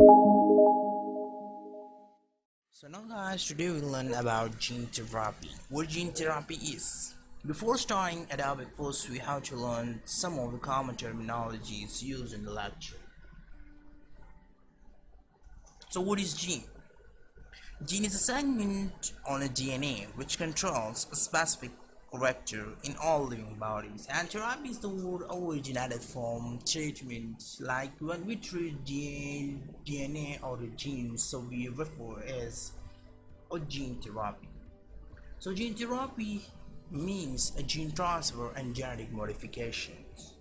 So now guys, today we'll learn about gene therapy. What gene therapy is. Before starting a topic, first we have to learn some of the common terminologies used in the lecture. So what is gene? Gene is a segment on a DNA which controls a specific character in all living bodies, and therapy is the word originated from treatment, like when we treat DNA or the genes, so we refer as a gene therapy. So gene therapy means a gene transfer and genetic modifications.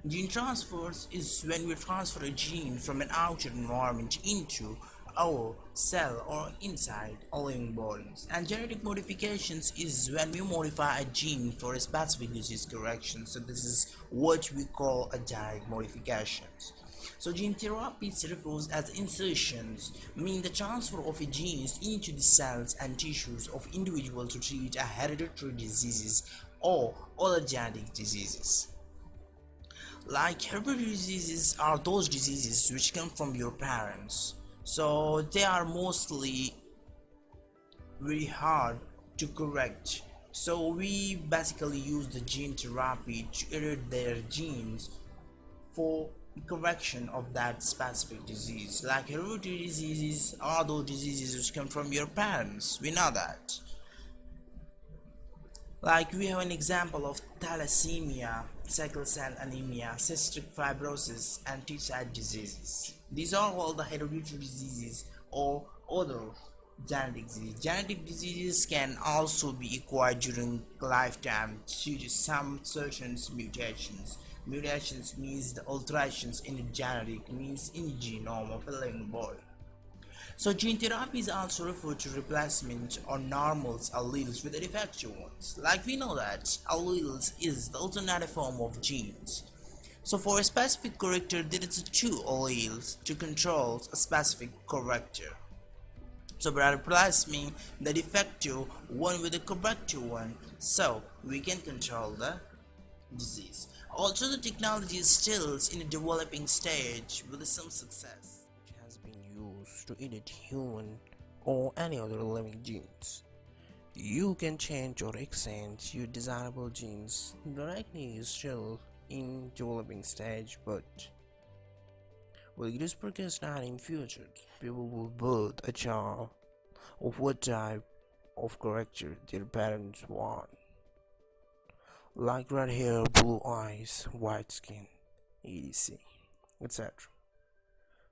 Gene transfers is when we transfer a gene from an outer environment into our cell or inside our living bodies. And genetic modifications is when we modify a gene for a specific disease correction. So this is what we call a genetic modifications. So gene therapy refers as insertions, meaning the transfer of a genes into the cells and tissues of individuals to treat a hereditary diseases or other genetic diseases. Like hereditary diseases are those diseases which come from your parents. So they are mostly very hard to correct. So we basically use the gene therapy to edit their genes for correction of that specific disease. Like hereditary diseases are those diseases which come from your parents. We know that. Like we have an example of thalassemia, sickle cell anemia, cystic fibrosis, and T-type diseases. These are all the hereditary diseases or other genetic diseases. Genetic diseases can also be acquired during lifetime due to some certain mutations. Mutations means the alterations in the genetic means in the genome of a living body. So gene therapy is also referred to replacement or normals alleles with the defective ones. Like we know that alleles is the alternative form of genes. So for a specific character there is two alleles to control a specific character. So by replacing the defective one with the corrective one, so we can control the disease. Also the technology is still in a developing stage with some success, which has been used to edit human or any other living genes. You can change or exchange your desirable genes. The technique is still in developing stage, but with this progress not in future, people will build a child of what type of character their parents want, like red hair, blue eyes, white skin, etc. etc.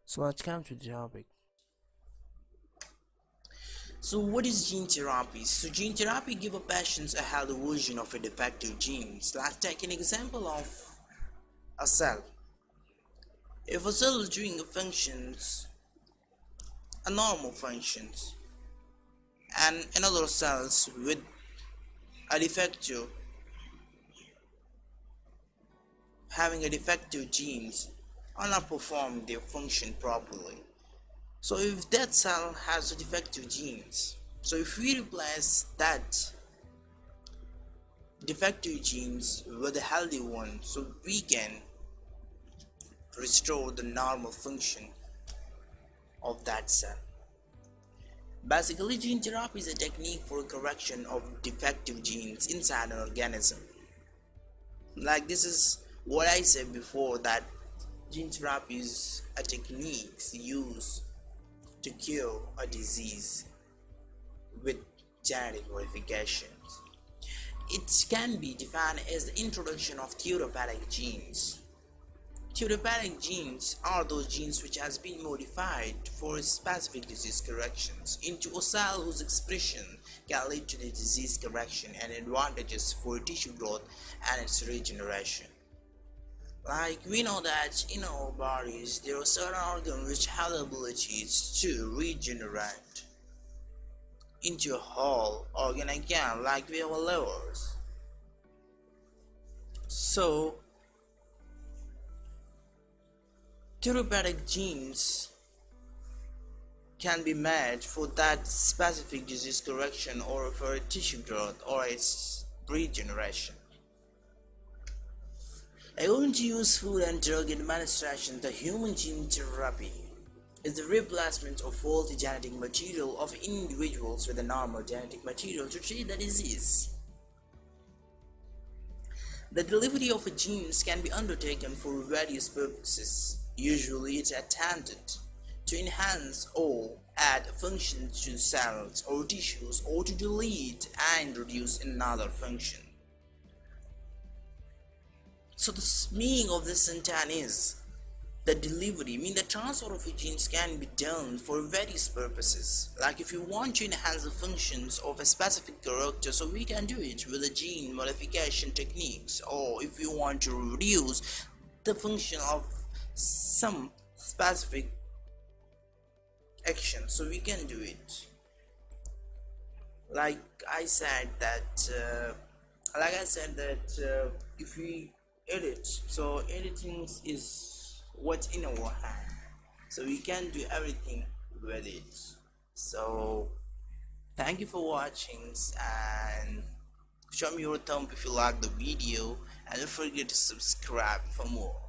So let's come to the topic. So what is gene therapy? So gene therapy gives a patient a healthy version of a defective genes. Let's take an example of a cell. If a cell is doing a normal functions, and another cells with a defective, having a defective genes, are not performing their function properly. So if that cell has a defective genes, so if we replace that defective genes with a healthy one, so we can restore the normal function of that cell. Basically, gene therapy is a technique for correction of defective genes inside an organism. Like this is what I said before, that gene therapy is a technique used to cure a disease with genetic modifications. It can be defined as the introduction of therapeutic genes. Therapeutic genes are those genes which has been modified for specific disease corrections into a cell whose expression can lead to the disease correction and advantages for tissue growth and its regeneration. Like we know that in our bodies there are certain organs which have the abilities to regenerate into a whole organ again, like we have livers. So therapeutic genes can be made for that specific disease correction or for tissue growth or its regeneration. According to US Food and Drug Administration, the human gene therapy is the replacement of faulty genetic material of individuals with a normal genetic material to treat the disease. The delivery of genes can be undertaken for various purposes. Usually it is intended to enhance or add function to cells or tissues, or to delete and reduce another function. So the meaning of this sentence is the delivery, the transfer of genes can be done for various purposes. Like if you want to enhance the functions of a specific character, so we can do it with the gene modification techniques. Or if you want to reduce the function of some specific action, so we can do it. Like I said that if we edit, so editing is what's in our hand, so we can do everything with it. So thank you for watching, and show me your thumb if you like the video, and don't forget to subscribe for more.